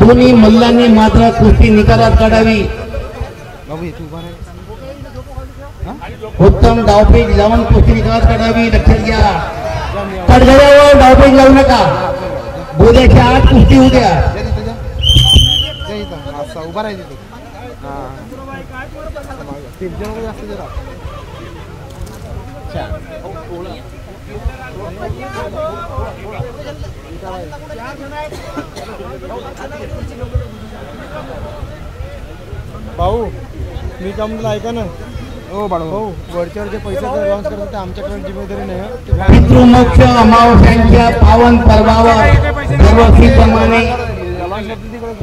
दोन्ही मल्लांनी मात्र कुस्ती निकालात काढावी। उत्तम डावपेच लावून कुस्ती निकालात काढावी। लक्षात घ्या, कडगड्यावर डावपेच लावू नका, बोल्याच्या आत कुस्ती होऊ द्या। भाऊ मी का म्हणलं ऐका ना, हो बाळू भाऊ, वरच्यावरचे पैसे जर लॉन्च करतात तर आमच्याकडे जिम्मेदारी नाही। पितृमोक्ष अमावस्यांच्या पावन पर्वावर दरवर्षीप्रमाणे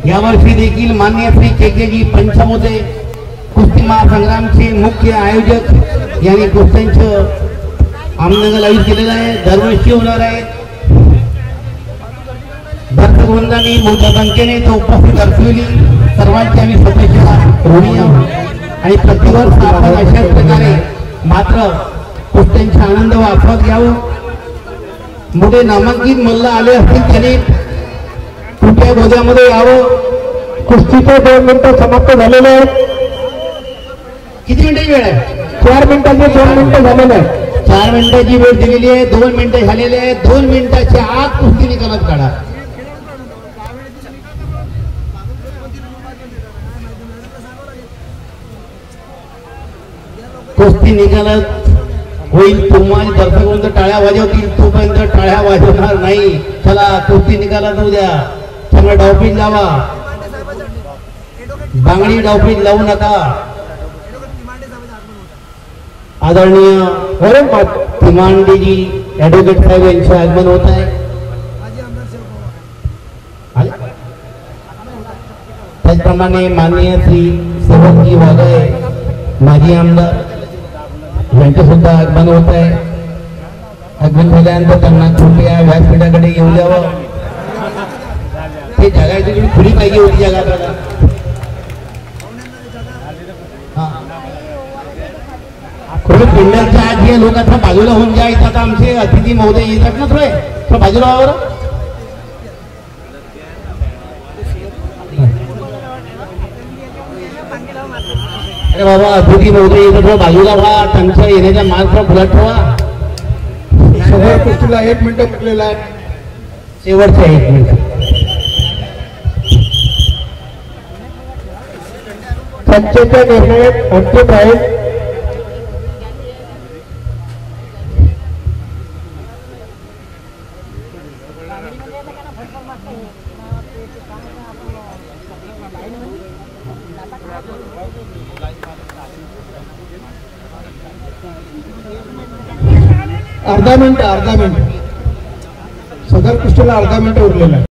यावर्षी देखील मान्य श्री केकेजी पंचमोदे कुस्ती महासंग्रामचे मुख्य आयोजक यांनी कुस्त्यांचं आमनगर आयोजित केलेलं आहे। दरवर्षी होणार आहे। दर्शक वृंदांनी मोठ्या संख्येने तो उपस्थित असलेली सर्वांची आम्ही शुभेच्छा ऋणी आहोत आणि प्रतिवर्ष आपण अशाच प्रकारे मात्र कुस्त्यांचा आनंद वापरत घ्यावं। मोठे नामांकित मल्ल आले असतील त्यांनी कुठल्या गोद्यामध्ये यावं। कुस्तीचे 2 मिनिटं समाप्त झालेले आहेत। किती मिनिटाची वेळ आहे? 4 मिनिटांचे 2 मिनिटं झालेले आहेत। 4 मिनिटाची वेळ दिलेली आहे, 2 मिनिटं झालेले आहेत। 2 मिनिटाच्या आत कुस्ती निकालात काढा। कुस्ती निकालात होईल, तुम्हाला दर्शकांना टाळ्या वाजवतील, तोपर्यंत टाळ्या वाजवणार नाही। चला कुस्ती निकालात होऊ द्या। चांगला डावपेच लावा, बांगडी डावपेच लावू नका। आदरणीय तिमांडेजी ॲडव्होकेट साहेब यांचे आगमन होत आहे। त्याचप्रमाणे माननीय श्री सेवकजी वाघे माजी आमदार यांचे सुद्धा आगमन होत आहे। आगमन झाल्यानंतर त्यांना कृपया व्यासपीठाकडे घेऊन जावं। ते जागा खुली पाहिजे होती जागा आपल्याला। पिंडरच्या आत हे लोक आता बाजूला होऊन जा। इथं आता आमचे अतिथी महोदय येतात ना, थोडे बाजूला व्हा बरं। अरे बाबा, अतिथी महोदय येतात, थोडं बाजूला व्हा। त्यांच्या येण्याच्या मार्ग खुला ठेवा। सगळ्या कुस्तीला 1 मिनिट म्हटलेला आहे, शेवटच्या 1 मिनिट। पंचायतच्या निर्णयात अंतिम राहील। अर्धा मिनिट सदर कुस्तीला अर्धा मिनिट उरलेला आहे।